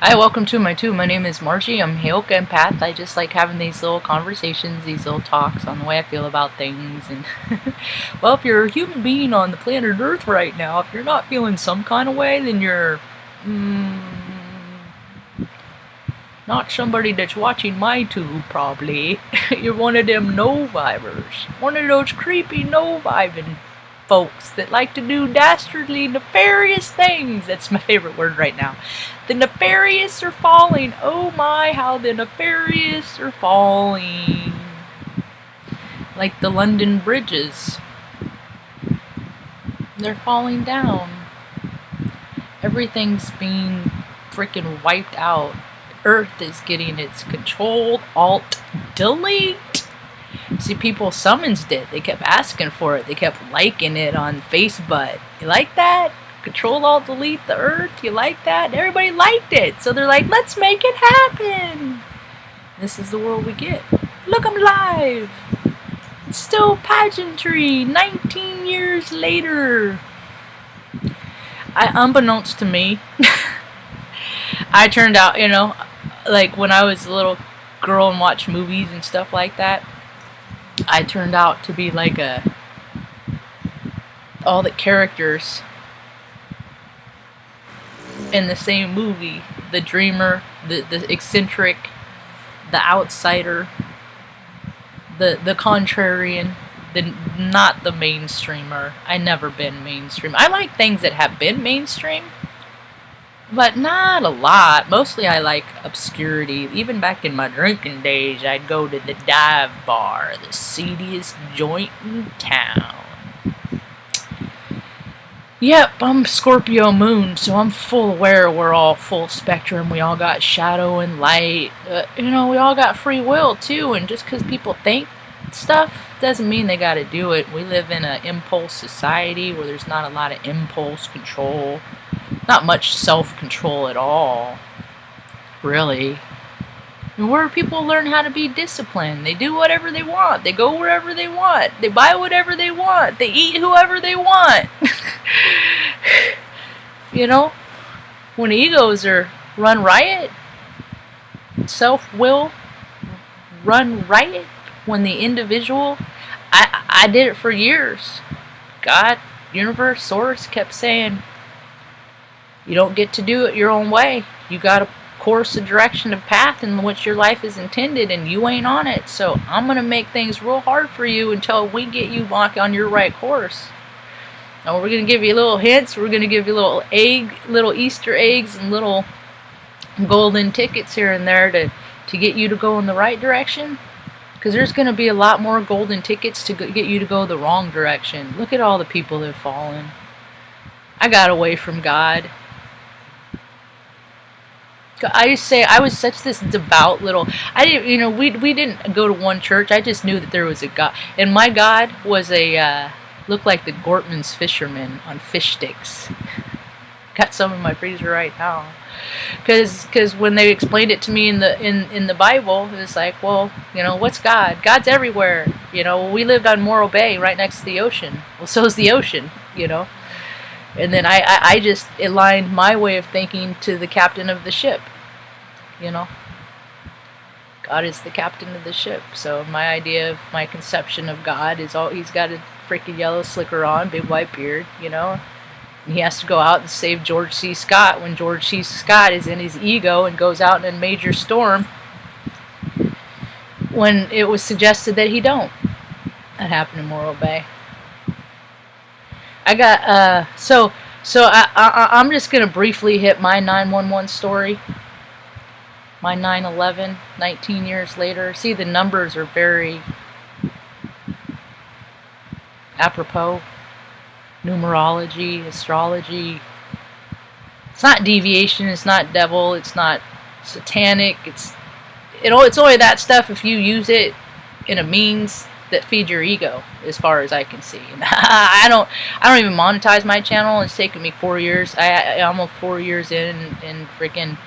Hi, welcome to my tube. My name is Marge. I'm Hayoka Empath. I just like having these little conversations, these little talks on the way I feel about things. And well, if you're a human being on the planet Earth right now, if you're not feeling some kind of way, then you're not somebody that's watching my tube, probably. You're one of them no-vibers. One of those creepy no-vibing folks that like to do dastardly, nefarious things. That's my favorite word right now. The nefarious are falling. Oh my, how the nefarious are falling. Like the London bridges. They're falling down. Everything's being freaking wiped out. Earth is getting its control, alt, delete. See, people summonsed it. They kept asking for it. They kept liking it on Facebook. You like that? Control, alt, delete the Earth. You like that? Everybody liked it. So they're like, let's make it happen. This is the world we get. Look, I'm live. It's still pageantry 19 years later. Unbeknownst to me, I turned out, like when I was a little girl and watched movies and stuff like that, I turned out to be like all the characters in the same movie. The dreamer, the eccentric, the outsider, the contrarian, not the mainstreamer. I never been mainstream. I like things that have been mainstream, but not a lot. Mostly I like obscurity. Even back in my drinking days, I'd go to the dive bar, the seediest joint in town. Yep, I'm Scorpio moon, so I'm full aware we're all full spectrum. We all got shadow and light. We all got free will too, and just because people think stuff doesn't mean they gotta do it. We live in an impulse society where there's not a lot of impulse control. Not much self-control at all, really. Where people learn how to be disciplined. They do whatever they want. They go wherever they want. They buy whatever they want. They eat whoever they want. When egos are run riot, self-will run riot, when the individual, I did it for years. God, universe, source kept saying, you don't get to do it your own way. You got to course a direction, a path in which your life is intended, and you ain't on it. So I'm going to make things real hard for you until we get you back on your right course. And we're going to give you little hints. We're going to give you little Easter eggs and little golden tickets here and there to get you to go in the right direction. Because there's going to be a lot more golden tickets to get you to go the wrong direction. Look at all the people that have fallen. I got away from God. I used to say I was such this devout little. I didn't, we didn't go to one church. I just knew that there was a God, and my God was looked like the Gortman's fisherman on fish sticks. Got some in my freezer right now, because when they explained it to me in the Bible, it's like, well, what's God? God's everywhere. We lived on Morro Bay, right next to the ocean. Well, so is the ocean. And then I just aligned my way of thinking to the captain of the ship. God is the captain of the ship. So my conception of God is he's got a freaking yellow slicker on, big white beard, and he has to go out and save George C. Scott when George C. Scott is in his ego and goes out in a major storm when it was suggested that he don't. That happened in Morro Bay. I got so I'm just gonna briefly hit my 911 story. My 9/11, 19 years later. See, the numbers are very apropos. Numerology, astrology. It's not deviation. It's not devil. It's not satanic. It's only that stuff if you use it in a means that feed your ego, as far as I can see. And I don't even monetize my channel. It's taken me 4 years. I'm almost 4 years in and freaking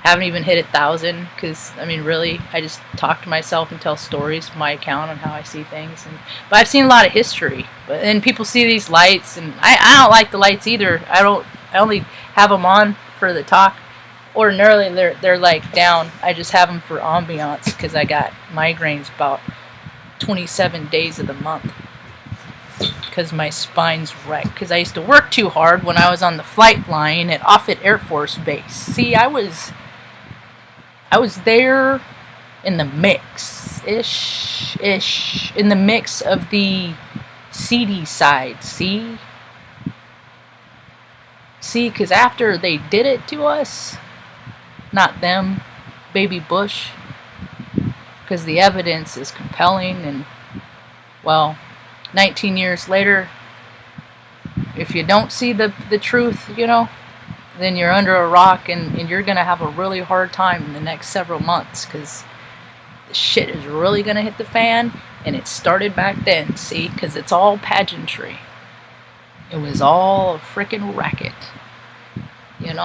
haven't even hit 1,000. Because really, I just talk to myself and tell stories from my account on how I see things. But I've seen a lot of history. But then people see these lights, and I don't like the lights either. I only have them on for the talk ordinarily they're like down. I just have them for ambiance because I got migraines about 27 days of the month because my spine's wrecked. Because I used to work too hard when I was on the flight line at Offutt Air Force Base. See, I was there in the mix in the mix of the seedy side. See, because after they did it to us, not them, baby Bush, because the evidence is compelling, and well, 19 years later, if you don't see the truth, then you're under a rock, and you're going to have a really hard time in the next several months, because the shit is really going to hit the fan, and it started back then, see, because it's all pageantry. It was all a freaking racket, when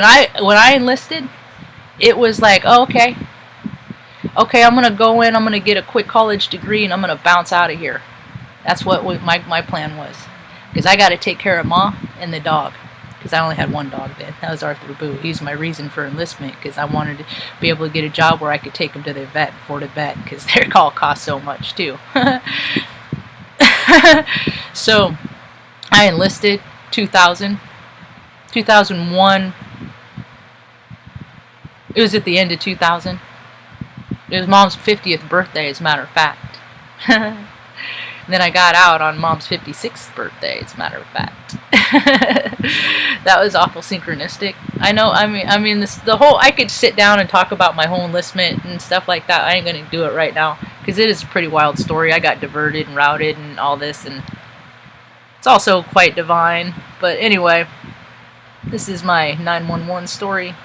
I enlisted, it was like, oh, okay, I'm going to go in, I'm going to get a quick college degree, and I'm going to bounce out of here. That's what my plan was. Because I got to take care of Ma and the dog. Because I only had one dog then. That was Arthur Boo. He's my reason for enlistment. Because I wanted to be able to get a job where I could take him to the vet, Florida vet. Because their call costs so much too. So, I enlisted 2000. 2001. It was at the end of 2000. It was Mom's 50th birthday, as a matter of fact. And then I got out on Mom's 56th birthday, as a matter of fact. That was awful synchronistic. I know, I mean, I could sit down and talk about my whole enlistment and stuff like that. I ain't going to do it right now, because it is a pretty wild story. I got diverted and routed and all this, and it's also quite divine. But anyway, this is my 911 story.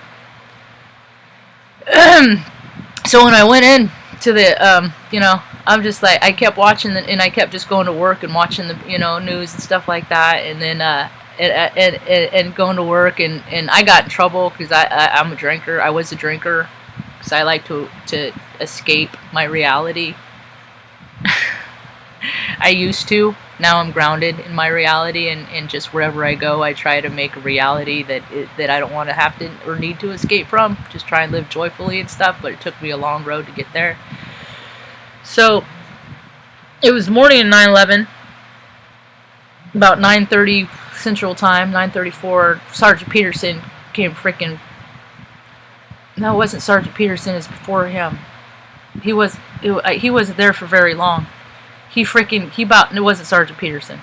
So when I went in to the, I'm just like, I kept watching and I kept just going to work and watching the, news and stuff like that, and then, and going to work, and I got in trouble because I'm a drinker. I was a drinker because I like to escape my reality. I used to. Now I'm grounded in my reality, and just wherever I go, I try to make a reality that I don't want to have to or need to escape from. Just try and live joyfully and stuff, but it took me a long road to get there. So, it was morning of 9/11, about 9:30 Central Time, 9:34, Sergeant Peterson came freaking... No, it wasn't Sergeant Peterson, it was before him. He wasn't there for very long. It wasn't Sergeant Peterson.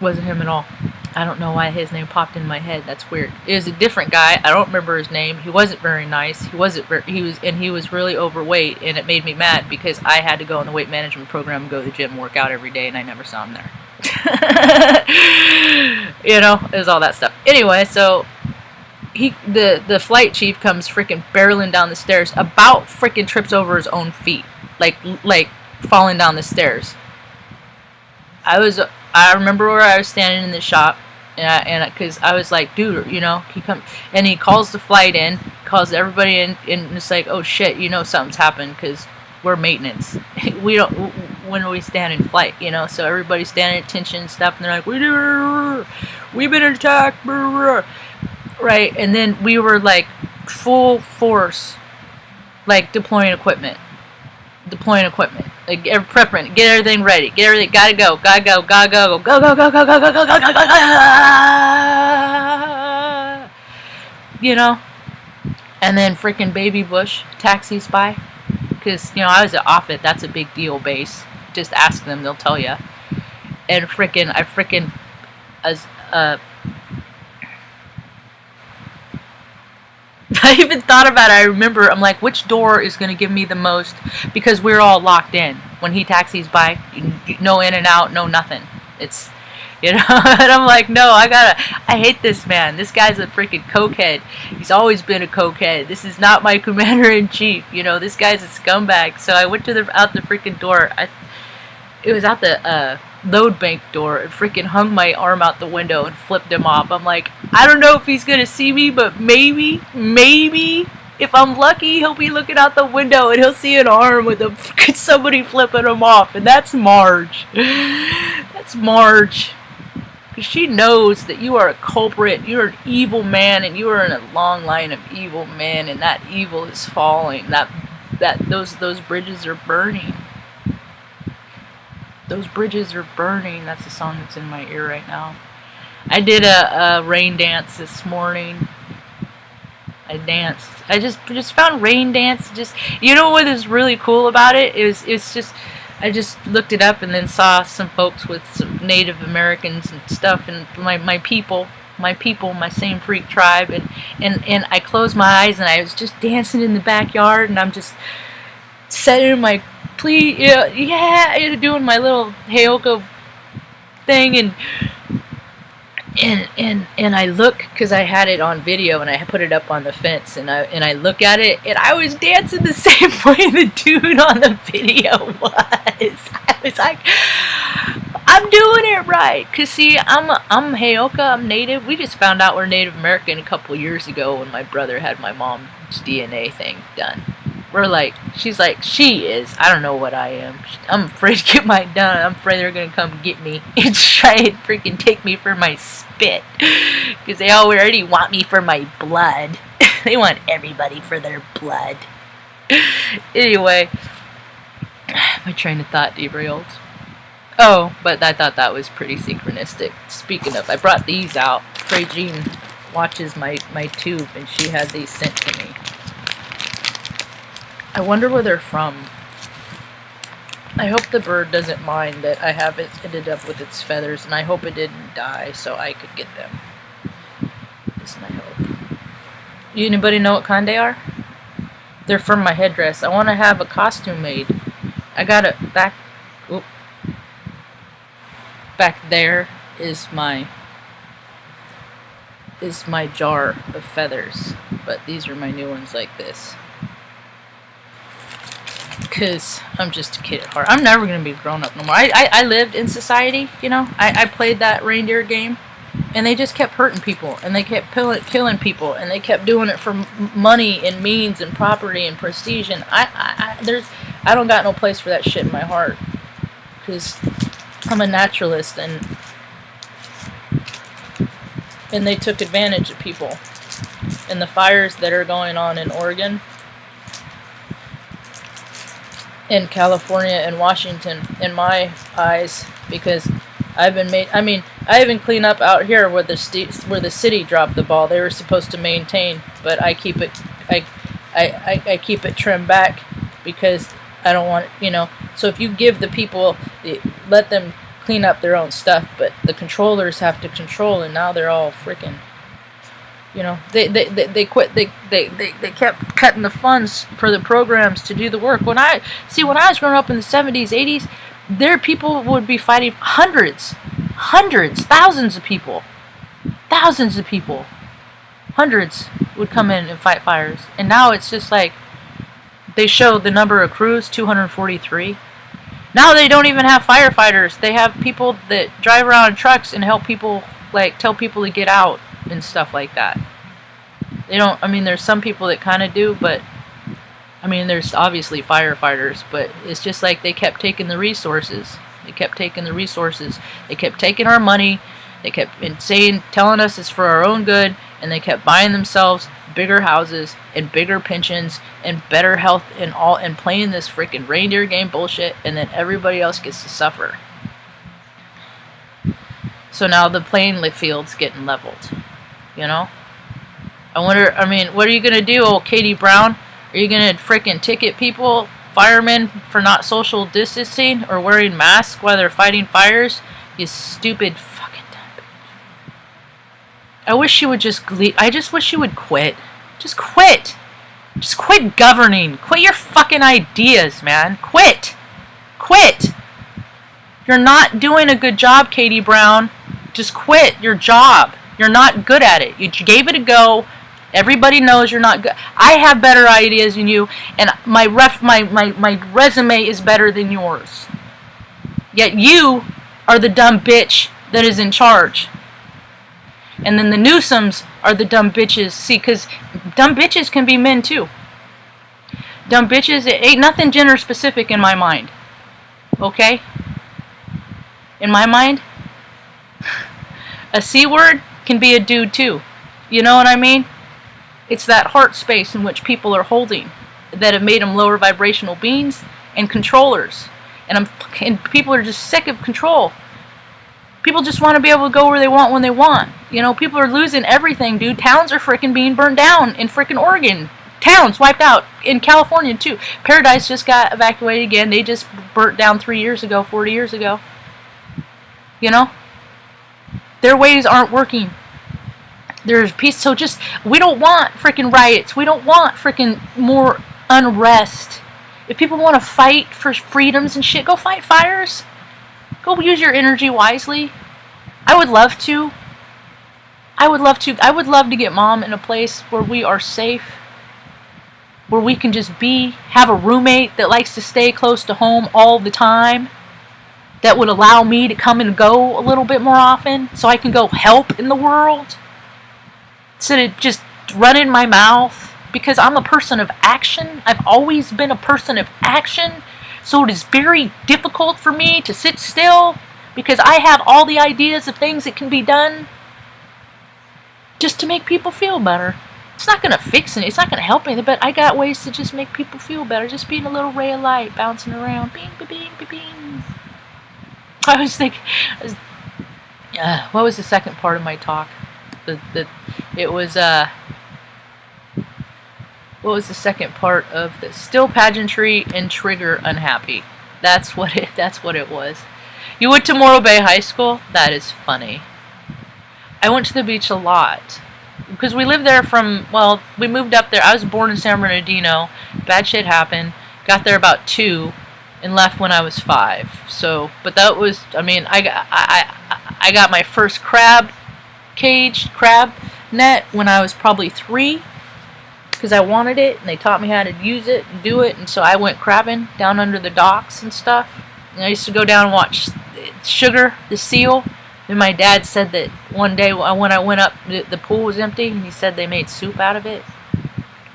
Wasn't him at all. I don't know why his name popped in my head. That's weird. It was a different guy. I don't remember his name. He wasn't very nice. He was really overweight, and it made me mad because I had to go in the weight management program and go to the gym and work out every day, and I never saw him there. It was all that stuff. Anyway, so the flight chief comes freaking barreling down the stairs, about freaking trips over his own feet, like falling down the stairs. I remember where I was standing in the shop, and because I was like, dude, he come, and he calls the flight in, calls everybody in, and it's like, oh shit, something's happened, because we're maintenance. We don't, when we stand in flight, so everybody's standing at attention and stuff, and they're like, we've been attacked, right, and then we were like, full force, like deploying equipment, like prepping, get everything ready, gotta go, and then freaking baby Bush taxis by, because I was at Offutt, that's a big deal base, just ask them, they'll tell you, and I even thought about it. I remember, I'm like, which door is going to give me the most? Because we're all locked in. When he taxis by, no in and out, no nothing. It's, and I'm like, no, I hate this man. This guy's a freaking cokehead. He's always been a cokehead. This is not my commander-in-chief. This guy's a scumbag. So I went out the freaking door. It was out the load bank door, and freaking hung my arm out the window and flipped him off. I'm like, I don't know if he's gonna see me, but maybe if I'm lucky, he'll be looking out the window and he'll see an arm with somebody flipping him off, and that's Marge. That's Marge. Because she knows that you are a culprit, you're an evil man, and you are in a long line of evil men, and that evil is falling. Those bridges are burning. Those bridges are burning. That's the song that's in my ear right now. I did a rain dance this morning. I danced. I just found rain dance. Just, you know what is really cool about it? It's just, I just looked it up and then saw some folks with some Native Americans and stuff, and my people, my same freak tribe, and I closed my eyes and I was just dancing in the backyard, and I'm just setting my please, yeah, doing my little Heyoka thing, and I look, because I had it on video and I put it up on the fence, and I look at it, and I was dancing the same way the dude on the video was. I was like, I'm doing it right, because see, I'm Heyoka, I'm Native. We just found out we're Native American a couple years ago when my brother had my mom's DNA thing done. We're like, she's like, she is. I don't know what I am. I'm afraid to get mine done. I'm afraid they're going to come get me and try and freaking take me for my spit. Because they already want me for my blood. They want everybody for their blood. Anyway, my train of thought derailed. Oh, but I thought that was pretty synchronistic. Speaking of, I brought these out. Pray Jean watches my tube, and she had these sent to me. I wonder where they're from. I hope the bird doesn't mind that I have it ended up with its feathers, and I hope it didn't die so I could get them. That's my hope. Anybody know what kind they are? They're from my headdress. I want to have a costume made. I got it back. Oop. Back there is my jar of feathers, but these are my new ones like this. Because I'm just a kid at heart. I'm never going to be grown up no more. I lived in society, you know. I played that reindeer game, and they just kept hurting people, and they kept killing people, and they kept doing it for money and means and property and prestige, and I don't got no place for that shit in my heart, because I'm a naturalist, and they took advantage of people. And the fires that are going on in Oregon, in California and Washington, in my eyes, because I've been made. I mean, I even clean up out here where the city dropped the ball. They were supposed to maintain, but I keep it. I keep it trimmed back because I don't want, you know. So if you give the people, let them clean up their own stuff, but the controllers have to control, and now they're all freaking. You know, they quit. They kept cutting the funds for the programs to do the work. When I was growing up in the 70s, 80s, there people would be fighting hundreds, thousands of people, hundreds would come in and fight fires. And now it's just like they show the number of crews, 243. Now they don't even have firefighters. They have people that drive around in trucks and help people, like tell people to get out and stuff like that. They don't, I mean, there's some people that kind of do, but, I mean, there's obviously firefighters, but it's just like they kept taking the resources. They kept taking our money. They kept telling us it's for our own good, and they kept buying themselves bigger houses and bigger pensions and better health and playing this freaking reindeer game bullshit, and then everybody else gets to suffer. So now the playing field's getting leveled, you know? I wonder, I mean, what are you going to do, old Katie Brown? Are you going to freaking ticket people, firemen, for not social distancing or wearing masks while they're fighting fires? You stupid fucking dumb bitch. I wish she would I just wish she would quit. Just quit. Just quit governing. Quit your fucking ideas, man. Quit. You're not doing a good job, Katie Brown. Just quit your job. You're not good at it. You gave it a go. Everybody knows you're not good. I have better ideas than you, and my resume is better than yours. Yet you are the dumb bitch that is in charge. And then the Newsoms are the dumb bitches. See, because dumb bitches can be men too. Dumb bitches, it ain't nothing gender specific in my mind. Okay? In my mind, A C word can be a dude too. You know what I mean? It's that heart space in which people are holding that have made them lower vibrational beings and controllers. And people are just sick of control. People just want to be able to go where they want when they want. You know, people are losing everything, dude. Towns are freaking being burned down in freaking Oregon. Towns wiped out. In California, too. Paradise just got evacuated again. They just burnt down 3 years ago, 40 years ago. You know? Their ways aren't working. There's peace. So just, we don't want freaking riots. We don't want freaking more unrest. If people want to fight for freedoms and shit, go fight fires. Go use your energy wisely. I would love to. I would love to get Mom in a place where we are safe. Where we can just have a roommate that likes to stay close to home all the time. That would allow me to come and go a little bit more often. So I can go help in the world. Instead of just running my mouth. Because I'm a person of action. I've always been a person of action. So it is very difficult for me to sit still because I have all the ideas of things that can be done just to make people feel better. It's not going to fix it. It's not going to help anything, but I got ways to just make people feel better. Just being a little ray of light bouncing around. Bing, bing, bing, bing, bing. I was thinking, what was the second part of my talk? What was the second part of this? Still pageantry and trigger unhappy. That's what it was. You went to Morro Bay High School? That is funny. I went to the beach a lot. Because we lived there we moved up there. I was born in San Bernardino. Bad shit happened. Got there about 2 and left when I was 5. So, but that was, I got my first crab net when I was probably 3. Because I wanted it, and they taught me how to use it and do it, and so I went crabbing down under the docks and stuff. And I used to go down and watch Sugar, the seal. And my dad said that one day when I went up, the pool was empty, and he said they made soup out of it.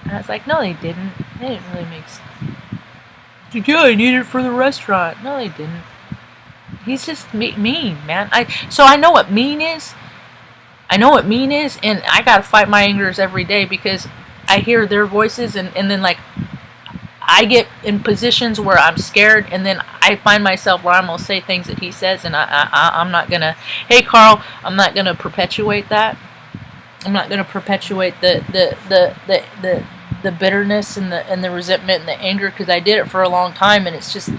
And I was like, no, they didn't. They didn't really make soup. Yeah, I needed it for the restaurant. No, they didn't. He's just mean, man. So I know what mean is. I know what mean is, and I gotta fight my angers every day because I hear their voices, and then like I get in positions where I'm scared, and then I find myself where I'm gonna say things that he says, and I'm not gonna. Hey, Carl, I'm not gonna perpetuate that. I'm not gonna perpetuate the bitterness and the resentment and the anger because I did it for a long time, and it's just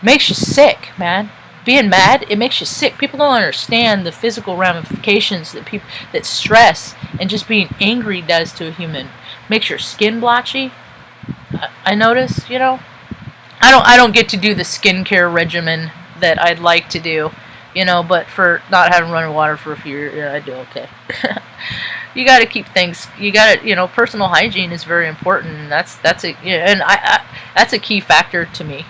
makes you sick, man. Being mad, it makes you sick. People don't understand the physical ramifications that stress and just being angry does to a human. Makes your skin blotchy. I notice, you know. I don't get to do the skincare regimen that I'd like to do, you know. But for not having running water for a few years, yeah, I do okay. You got to keep things. You got to, you know, personal hygiene is very important, and that's a key factor to me,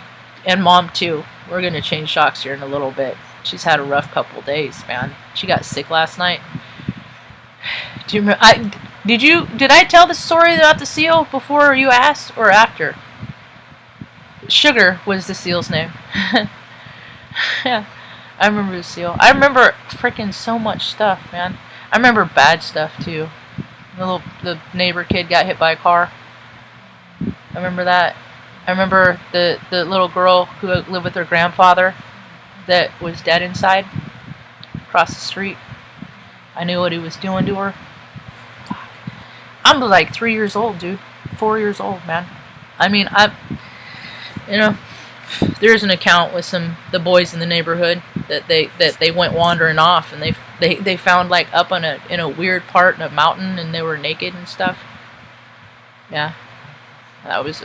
and Mom too. We're gonna change shocks here in a little bit. She's had a rough couple days, man. She got sick last night. Do you remember? Did I tell the story about the seal before you asked or after? Sugar was the seal's name. Yeah, I remember the seal. I remember freaking so much stuff, man. I remember bad stuff too. The neighbor kid got hit by a car. I remember that. I remember the little girl who lived with her grandfather that was dead inside across the street. I knew what he was doing to her. I'm like 3 years old, dude. 4 years old, man. I mean, there's an account with the boys in the neighborhood that they went wandering off, and they found like up in a weird part in a mountain, and they were naked and stuff. Yeah, that was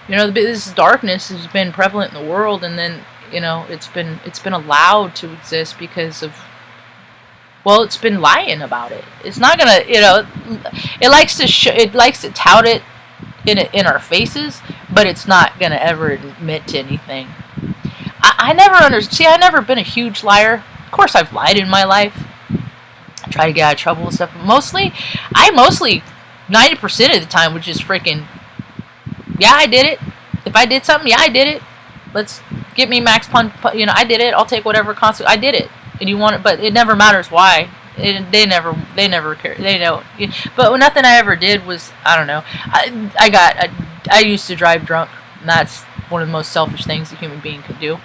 this darkness has been prevalent in the world, and then it's been allowed to exist because of, well, it's been lying about it. It's not gonna, it likes to tout it in our faces, but it's not gonna ever admit to anything. I never understand. See, I've never been a huge liar. Of course, I've lied in my life. I try to get out of trouble and stuff. But mostly 90% of the time would just freaking, yeah, I did it. If I did something, yeah, I did it. Let's get me max pun. I did it. I'll take whatever consequence. I did it. and you want it, but it never matters why. They never care. They know. But nothing I ever did was, I don't know. I used to drive drunk, and that's one of the most selfish things a human being could do.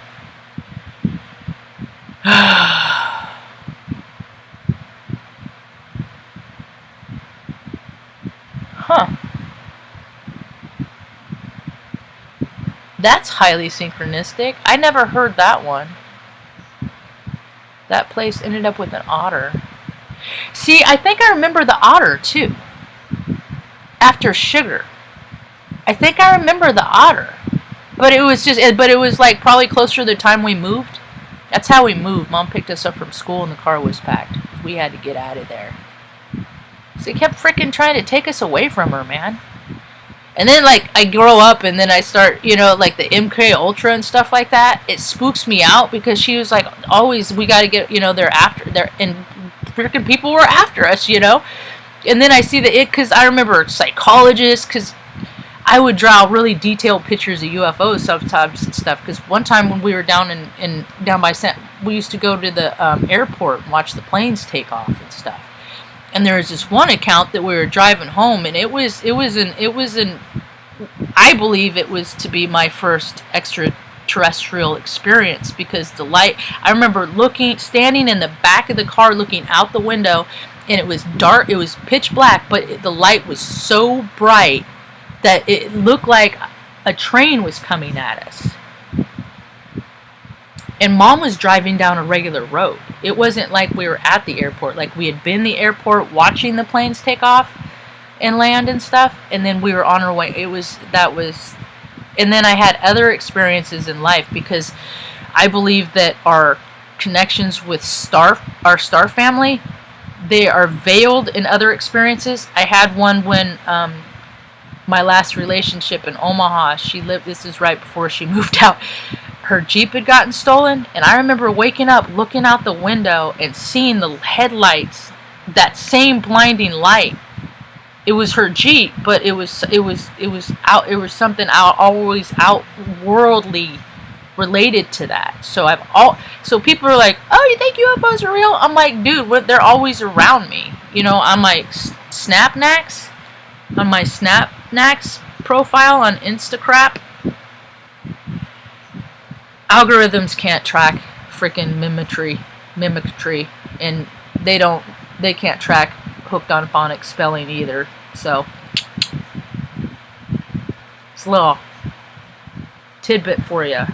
Huh. That's highly synchronistic. I never heard that one. That place ended up with an otter. See, I think I remember the otter too. After sugar. I think I remember the otter. But it was like probably closer to the time we moved. That's how we moved. Mom picked us up from school and the car was packed. We had to get out of there. So he kept freaking trying to take us away from her, man. And then, like, I grow up and then I start, like the MK Ultra and stuff like that. It spooks me out because she was like, always, we got to get, and freaking people were after us, And then I see because I remember psychologists, because I would draw really detailed pictures of UFOs sometimes and stuff. Because one time when we were down down by we used to go to the airport and watch the planes take off and stuff. And there was this one account that we were driving home, and it was I believe it was to be my first extraterrestrial experience, because the light, I remember standing in the back of the car looking out the window, and it was dark, it was pitch black, but the light was so bright that it looked like a train was coming at us. And Mom was driving down a regular road. It wasn't like we were at the airport. Like, we had been the airport watching the planes take off and land and stuff, and then we were on our way. And then I had other experiences in life, because I believe that our connections with our star family, they are veiled in other experiences. I had one when my last relationship in Omaha, this is right before she moved out, her Jeep had gotten stolen, and I remember waking up, looking out the window, and seeing the headlights, that same blinding light. It was her Jeep, but it was something always outworldly related to that. So people are like, "Oh, you think UFOs are real?" I'm like, dude, they're always around me. On my Snapnax, on my Snapnax profile on Instacrap. Algorithms can't track freaking mimicry, and they can't track hooked on phonics spelling either. So it's a little tidbit for you.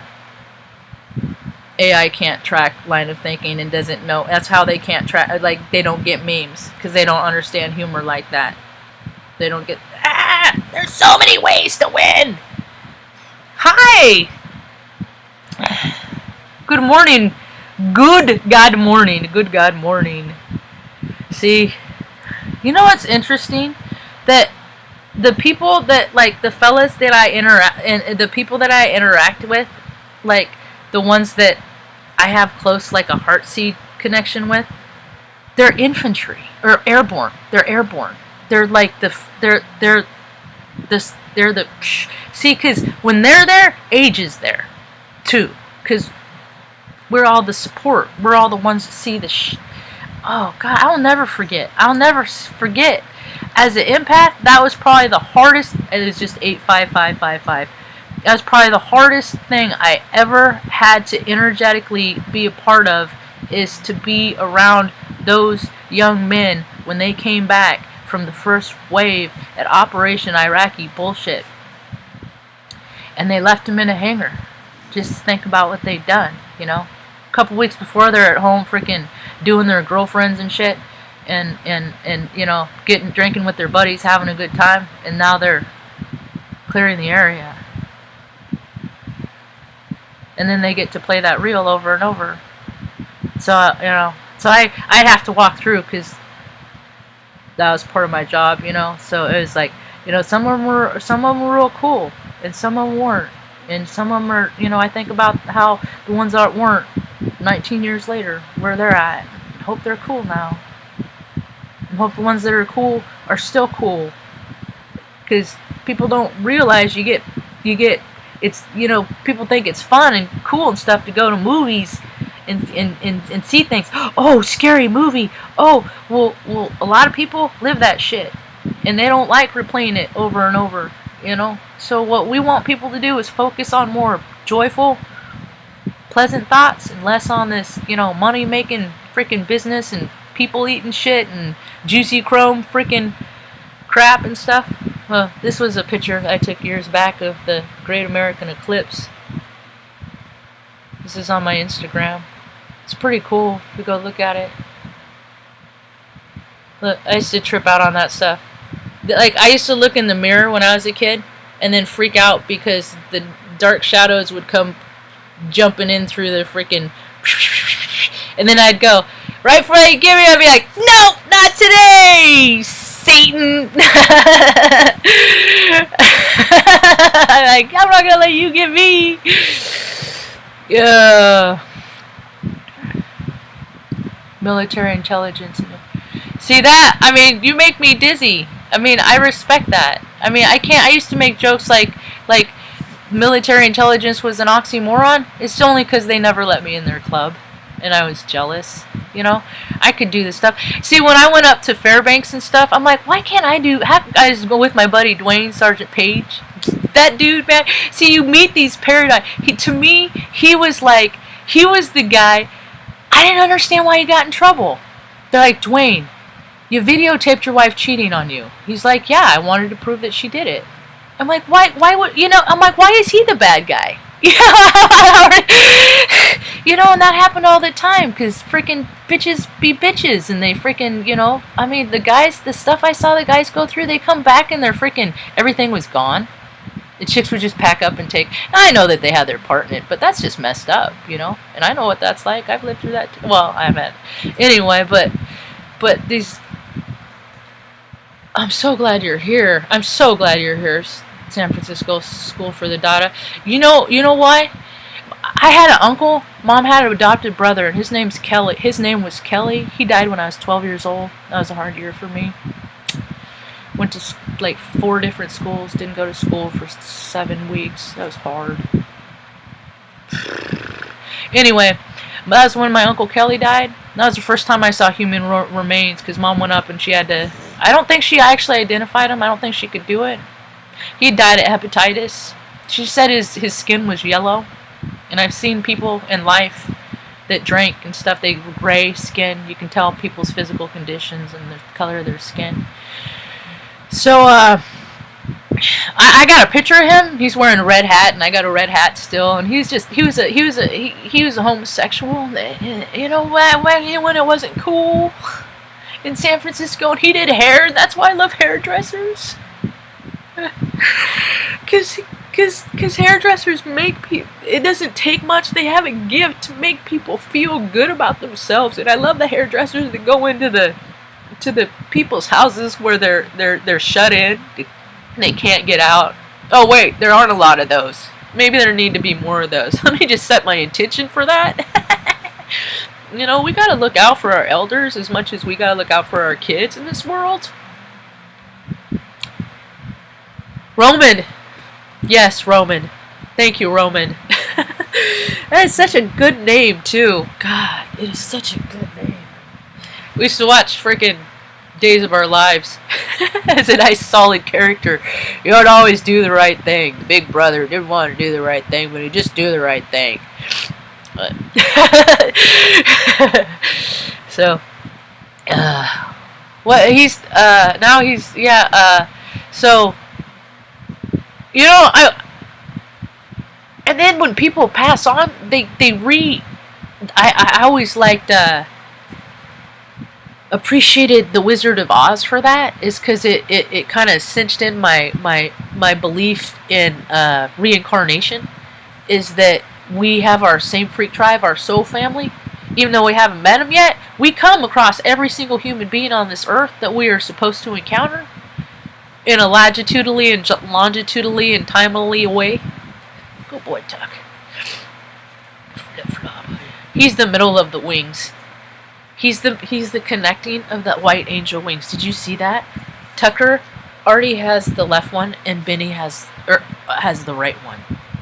AI can't track line of thinking and doesn't know. That's how they can't track. Like, they don't get memes because they don't understand humor like that. They don't get. There's so many ways to win. Hi. Good morning. Good God morning. Good God morning. See, you know what's interesting? That the people that, like, the fellas that I the people that I interact with, like, the ones that I have close, like, a heartseed connection with, they're infantry or airborne. They're airborne. They're like see, because when they're there, age is there too, because we're all the support. We're all the ones that see the oh God, I'll never forget. As an empath, that was probably the hardest. It was just 85555. That was probably the hardest thing I ever had to energetically be a part of, is to be around those young men when they came back from the first wave at Operation Iraqi bullshit. And they left them in a hangar. Just think about what they'd done, A couple weeks before, they're at home freaking doing their girlfriends and shit, and drinking with their buddies, having a good time, and now they're clearing the area. And then they get to play that reel over and over. So, I'd have to walk through, because that was part of my job, So it was like, some of them were real cool, and some of them weren't. And some of them are, I think about how the ones that weren't, 19 years later, where they're at. I hope they're cool now. I hope the ones that are cool are still cool. Because people don't realize you get, it's, people think it's fun and cool and stuff to go to movies and see things. Oh, scary movie. Oh, well, a lot of people live that shit, and they don't like replaying it over and over. You know. So what we want people to do is focus on more joyful, pleasant thoughts, and less on this, money making freaking business and people eating shit and juicy chrome freaking crap and stuff. This was a picture I took years back of the Great American Eclipse. This is on my Instagram. It's pretty cool if you go look at it. Look, I used to trip out on that stuff. Like, I used to look in the mirror when I was a kid and then freak out because the dark shadows would come jumping in through the freaking... And then I'd go, right before they give me, I'd be like, nope, not today, Satan. Like, I'm not gonna let you get me. Military intelligence. See that? I mean, you make me dizzy. I mean, I respect that. I mean, I used to make jokes like military intelligence was an oxymoron. It's only because they never let me in their club. And I was jealous, I could do this stuff. See, when I went up to Fairbanks and stuff, I'm like, why can't I guys go with my buddy Dwayne, Sergeant Page? That dude, man. See, you meet these paradigms. To me, he was the guy. I didn't understand why he got in trouble. They're like, Dwayne, you videotaped your wife cheating on you. He's like, yeah, I wanted to prove that she did it. I'm like, why would, I'm like, why is he the bad guy? And that happened all the time because freaking bitches be bitches, and they freaking, I mean, the stuff I saw the guys go through, they come back and they're freaking, everything was gone. The chicks would just pack up and take. I know that they had their part in it, but that's just messed up, and I know what that's like. I've lived through that too. Well, I haven't. Anyway, but these. I'm so glad you're here. I'm so glad you're here, San Francisco School for the Dada. You know why? I had an uncle. Mom had an adopted brother, and his name's Kelly. His name was Kelly. He died when I was 12 years old. That was a hard year for me. Went to like 4 different schools. Didn't go to school for 7 weeks. That was hard. Anyway, that was when my Uncle Kelly died. That was the first time I saw human remains, because Mom went up and she had to... I don't think she actually identified him. I don't think she could do it. He died of hepatitis. She said his skin was yellow. And I've seen people in life that drank and stuff. They gray skin. You can tell people's physical conditions and the color of their skin. So, I got a picture of him. He's wearing a red hat, and I got a red hat still. And he was a homosexual. When it wasn't cool in San Francisco, and he did hair. That's why I love hairdressers. Because hairdressers make people, it doesn't take much, they have a gift to make people feel good about themselves. And I love the hairdressers that go into the people's houses where they're shut in and they can't get out. Oh wait, there aren't a lot of those. Maybe there need to be more of those. Let me just set my intention for that. We gotta look out for our elders as much as we gotta look out for our kids in this world. Roman. Yes, Roman. Thank you, Roman. That is such a good name, too. God, it is such a good name. We used to watch freaking Days of Our Lives as a nice, solid character. You don't always do the right thing. The big brother didn't want to do the right thing, but he just do the right thing. But so, what he's now he's so. And then when people pass on, I always liked, appreciated the Wizard of Oz for that, is because it kind of cinched in my belief in reincarnation, is that we have our same freak tribe, our soul family. Even though we haven't met them yet, we come across every single human being on this earth that we are supposed to encounter in a longitudinally and timely way. Good boy, Tuck. Flip flop. He's the middle of the wings. He's the connecting of that white angel wings. Did you see that? Tucker already has the left one, and Benny has the right one.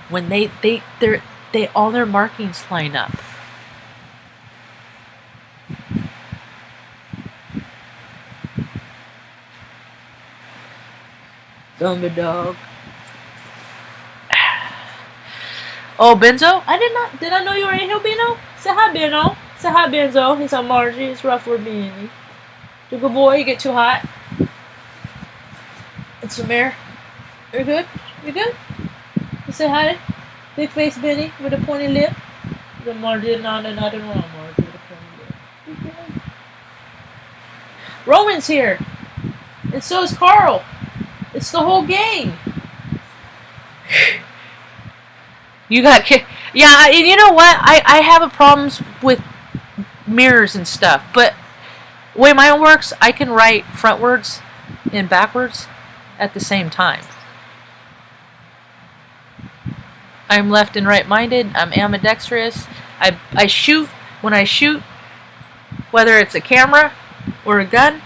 When they all their markings line up. Thunder dog. Oh, Benzo? Did I know you were in here, Benzo? Say hi, Benzo. Say hi, Benzo. He's on Margie. It's rough for me. You good boy? You get too hot? It's Samir. You good? You good? You say hi? Big face Benny with a pointy lip. The Margie, no, nothing wrong, Margie with a pointy lip. Okay. Roman's here. And so is Carl. It's the whole gang. You got kicked. Yeah, and you know what? I have a problems with mirrors and stuff. But the way mine works, I can write frontwards and backwards at the same time. I'm left and right-minded. I'm ambidextrous. I shoot. When I shoot, whether it's a camera or a gun,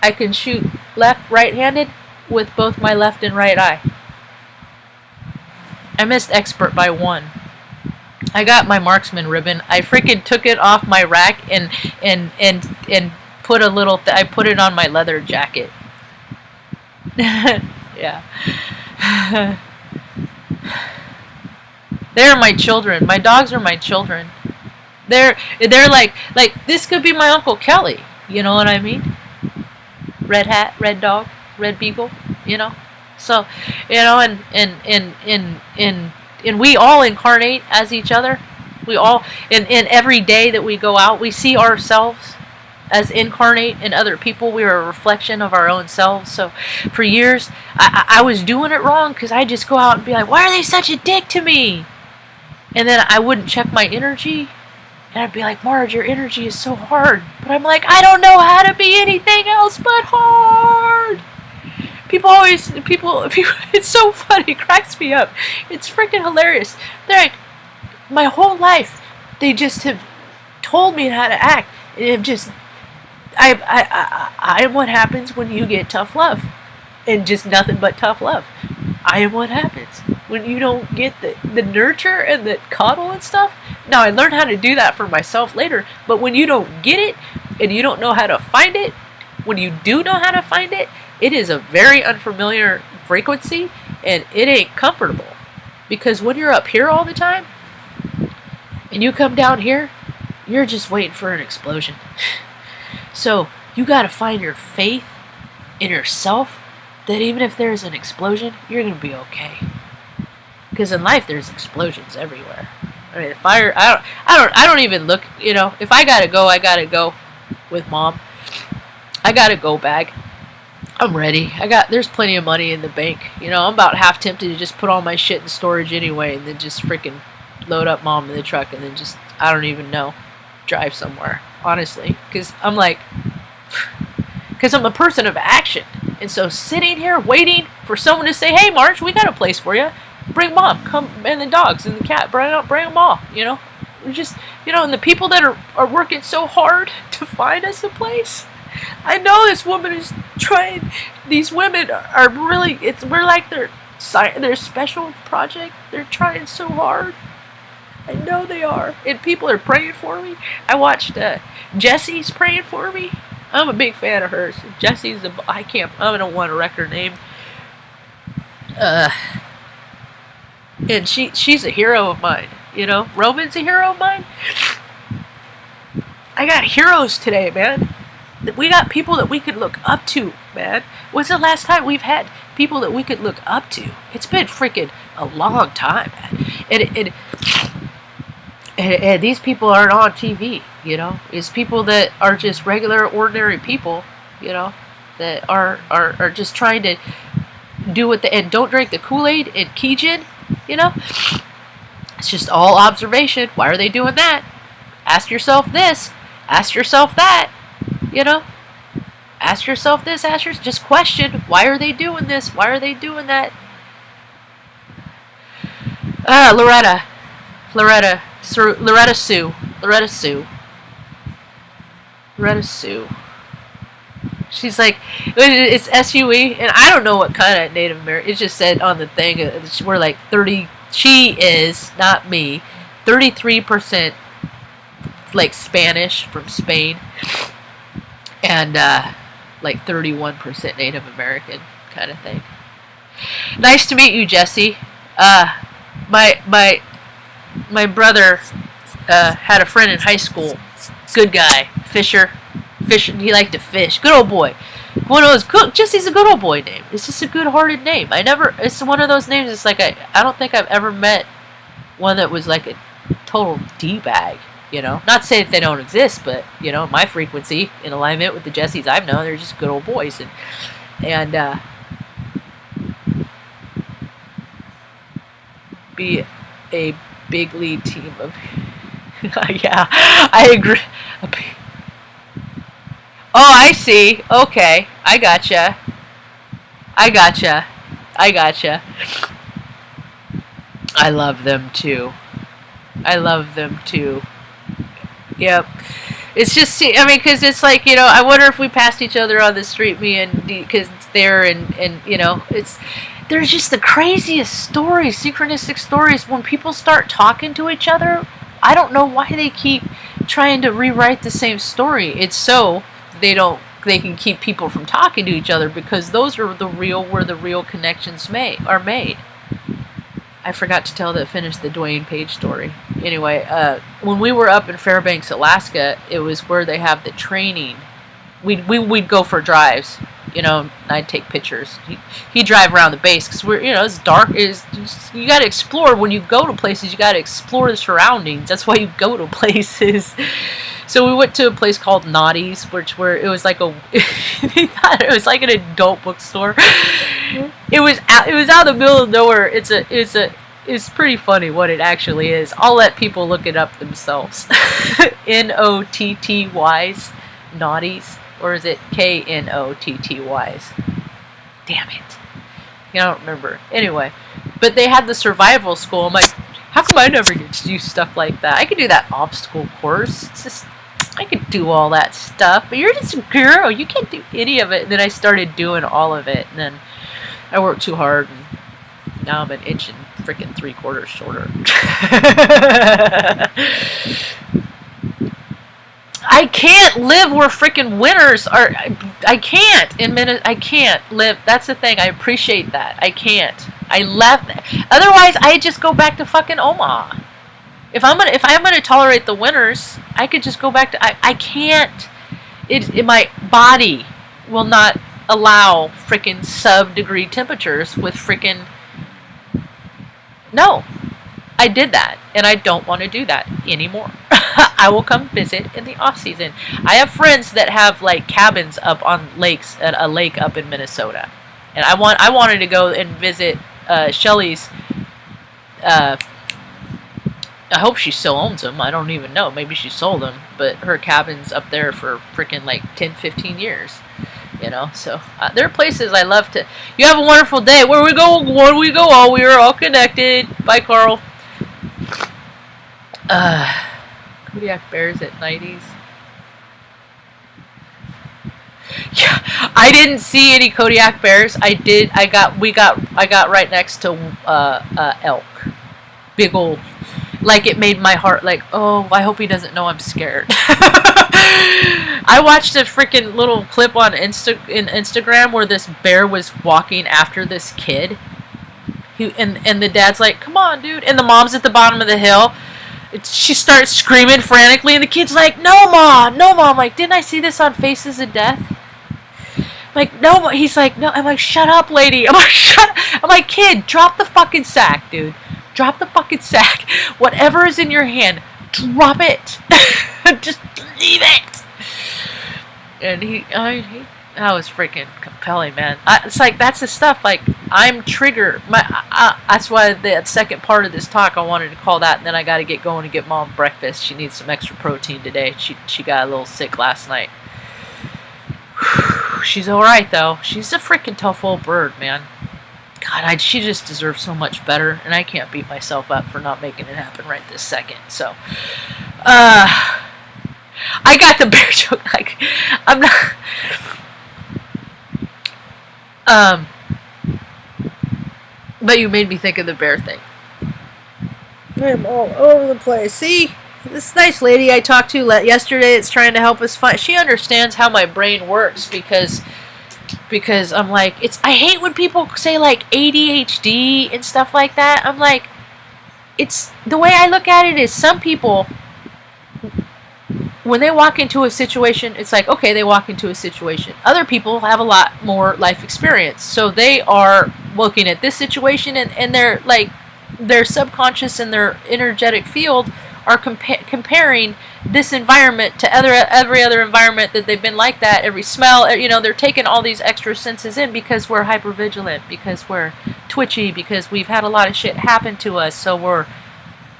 I can shoot left, right-handed with both my left and right eye. I missed expert by 1. I got my marksman ribbon. I freaking took it off my rack and put a little. I put it on my leather jacket. Yeah. They're my children. My dogs are my children. They're like this could be my Uncle Kelly. You know what I mean? Red hat, red dog, red beagle. You know. So, you know, and we all incarnate as each other. We all, in every day that we go out, we see ourselves as incarnate in other people. We are a reflection of our own selves. So, for years, I was doing it wrong because I just go out and be like, why are they such a dick to me? And then I wouldn't check my energy. And I'd be like, Marge, your energy is so hard. But I'm like, I don't know how to be anything else but hard. People, it's so funny. It cracks me up. It's freaking hilarious. They're like, my whole life, they just have told me how to act. And have just, I am what happens when you get tough love. And just nothing but tough love. I am what happens when you don't get the nurture and the coddle and stuff. Now, I learned how to do that for myself later. But when you don't get it, and you don't know how to find it, when you do know how to find it, it is a very unfamiliar frequency, and it ain't comfortable. Because when you're up here all the time, and you come down here, you're just waiting for an explosion. So, you gotta find your faith in yourself, that even if there's an explosion, you're gonna be okay. Because in life, there's explosions everywhere. I mean, fire, I don't even look, you know, if I gotta go with Mom. I got a go bag. I'm ready. There's plenty of money in the bank. You know, I'm about half tempted to just put all my shit in storage anyway and then just freaking load up Mom in the truck and then just, I don't even know, drive somewhere, honestly. Because I'm a person of action. And so sitting here waiting for someone to say, hey, Marge, we got a place for you. Bring Mom, come, and the dogs and the cat, bring them all, you know. We're just, you know, and the people that are working so hard to find us a place. I know this woman is trying. These women are really. We're like their special project. They're trying so hard. I know they are, and people are praying for me. I watched Jessie's praying for me. I'm a big fan of hers. Jessie's I don't want to wreck her name. And she's a hero of mine. You know, Roman's a hero of mine. I got heroes today, man. We got people that we could look up to, man. When's the last time we've had people that we could look up to? It's been freaking a long time, man. And these people aren't on TV, you know. It's people that are just regular, ordinary people, you know, that are just trying to do what and don't drink the Kool-Aid and Keijin, you know. It's just all observation. Why are they doing that? Ask yourself this. Ask yourself that. You know, ask yourself this, just question, why are they doing this? Why are they doing that? Loretta Sue. She's like, it's S-U-E, and I don't know what kind of Native American, it just said on the thing, we're like 30, she is, not me, 33% like Spanish from Spain. And like 31% Native American kind of thing. Nice to meet you, Jesse. My brother had a friend in high school. Good guy, Fisher. He liked to fish. Good old boy. One of those good. Jesse's a good old boy name. It's just a good-hearted name. It's one of those names. It's like I don't think I've ever met one that was like a total d-bag. You know, not saying that they don't exist, but you know, my frequency in alignment with the Jessies I've known, they're just good old boys, and be a big lead team of. Yeah, I agree. Oh, I see. Okay, I gotcha. I love them too. Yep. It's just, I mean, because it's like, you know, I wonder if we passed each other on the street, me and because it's there, and you know, there's just the craziest stories, synchronistic stories. When people start talking to each other, I don't know why they keep trying to rewrite the same story. It's so they can keep people from talking to each other, because those are where the real connections are made. I forgot to finish the Dwayne Page story. Anyway, when we were up in Fairbanks, Alaska, it was where they have the training. We'd go for drives, you know, and I'd take pictures. He'd drive around the base, because it's dark. You got to explore. When you go to places, you got to explore the surroundings. That's why you go to places. So we went to a place called Naughty's, where it was like it was like an adult bookstore. It was out in the middle of nowhere. It's pretty funny what it actually is. I'll let people look it up themselves. Notty's, Naughty's, or is it Knotty's? Damn it, I don't remember. Anyway, but they had the survival school. I'm like, how come I never get to do stuff like that? I could do that obstacle course. It's just, I could do all that stuff, but you're just a girl. You can't do any of it. And then I started doing all of it, and then I worked too hard, and now I'm an inch and freaking 3/4 shorter. I can't live where freaking winters are. I can't. I can't live. That's the thing. I appreciate that. I can't. I left. Otherwise, I just go back to fucking Omaha. If I'm gonna tolerate the winters, I could just go back to. I can't. My body will not allow freaking sub-degree temperatures with freaking. No, I did that, and I don't want to do that anymore. I will come visit in the off season. I have friends that have like cabins up on lakes at a lake up in Minnesota, and I wanted to go and visit Shelly's. I hope she still owns them. I don't even know. Maybe she sold them, but her cabin's up there for freaking like 10, 15 years. You know, so there are places I love to. You have a wonderful day. Where we go, all we are all connected. Bye, Carl. Kodiak bears at 90s. Yeah, I didn't see any Kodiak bears. I got right next to elk. Big old. Like, it made my heart like, oh, I hope he doesn't know I'm scared. I watched a freaking little clip on Instagram where this bear was walking after this kid. And the dad's like, come on, dude. And the mom's at the bottom of the hill. She starts screaming frantically, and the kid's like, no, mom. I'm like, didn't I see this on Faces of Death? I'm like, no. He's like, no. I'm like, shut up, lady. I'm like, shut up. I'm like, kid, drop the fucking sack, dude. Drop the fucking sack. Whatever is in your hand, drop it. Just leave it. And that was freaking compelling, man. It's like, that's the stuff. Like, I'm triggered. That's why the second part of this talk I wanted to call that. And then I got to get going and get Mom breakfast. She needs some extra protein today. She got a little sick last night. She's all right though. She's a freaking tough old bird, man. God, she just deserves so much better, and I can't beat myself up for not making it happen right this second. So, I got the bear joke. Like, I'm not. But you made me think of the bear thing. I'm all over the place. See, this nice lady I talked to yesterday that's trying to help us find. She understands how my brain works, because because I'm like, I hate when people say like ADHD and stuff like that. I'm like, it's the way I look at it is some people, when they walk into a situation, it's like, okay, they walk into a situation. Other people have a lot more life experience, so they are looking at this situation, and they're like, their subconscious and their energetic field are comparing this environment to every other environment that they've been like that. Every smell, you know, they're taking all these extra senses in because we're hypervigilant, because we're twitchy, because we've had a lot of shit happen to us, so we're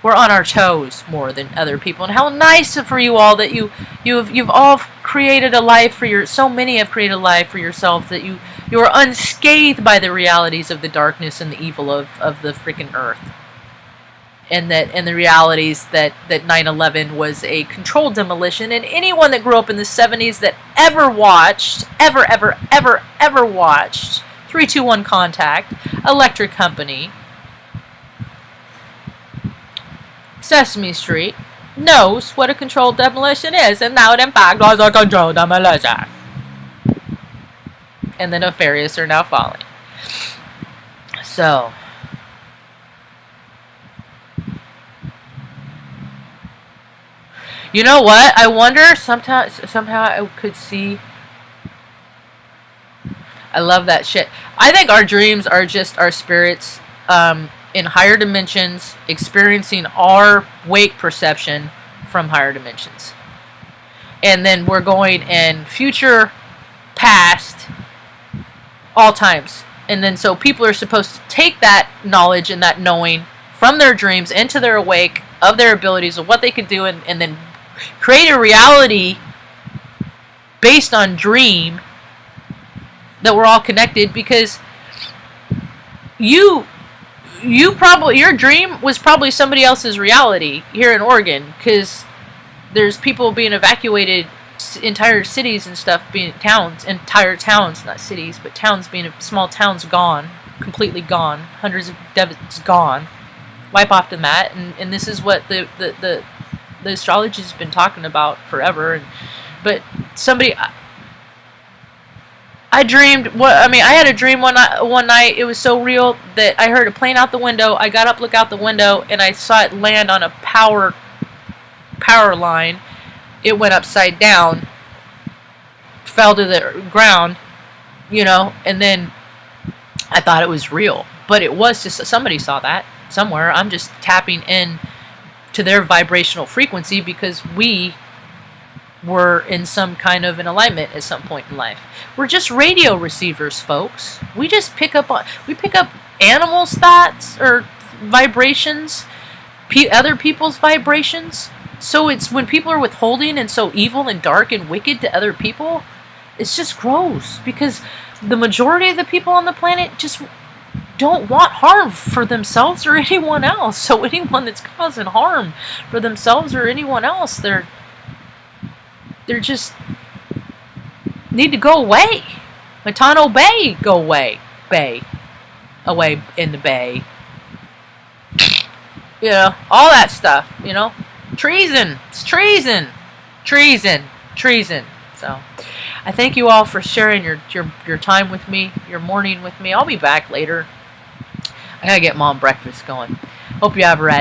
on our toes more than other people. And how nice for you all that you've all created a life for so many have created a life for yourself, that you are unscathed by the realities of the darkness and the evil of the freaking earth. And the realities that 9/11 was a controlled demolition. And anyone that grew up in the 70s that ever watched 3-2-1 Contact, Electric Company, Sesame Street, knows what a controlled demolition is, and now it in fact was a controlled demolition. And the nefarious are now falling. So, you know what? I wonder somehow I could see. I love that shit. I think our dreams are just our spirits in higher dimensions experiencing our wake perception from higher dimensions. And then we're going in future, past, all times. And then so people are supposed to take that knowledge and that knowing from their dreams into their awake of their abilities of what they could do, and then create a reality based on dream that we're all connected, because your dream was probably somebody else's reality here in Oregon, because there's people being evacuated, entire cities and stuff being entire towns, not cities, but towns being small towns gone, completely gone, hundreds of deaths gone, wipe off the mat, and this is what the astrology has been talking about forever. But somebody, I had a dream one night. It was so real that I heard a plane out the window. I got up, looked out the window, and I saw it land on a power line. It went upside down, fell to the ground, you know, and then I thought it was real. But it was just, somebody saw that somewhere. I'm just tapping in to their vibrational frequency because we were in some kind of an alignment at some point in life. We're just radio receivers, folks. We just pick up animals' thoughts or vibrations, other people's vibrations. So it's when people are withholding and so evil and dark and wicked to other people, it's just gross, because the majority of the people on the planet just don't want harm for themselves or anyone else. So anyone that's causing harm for themselves or anyone else, they're just need to go away. Matano Bay, go away. Bay. Away in the bay. You know, all that stuff, you know. Treason. It's treason. Treason. Treason. So, I thank you all for sharing your time with me, your morning with me. I'll be back later. I gotta get Mom breakfast going. Hope you have a rad day.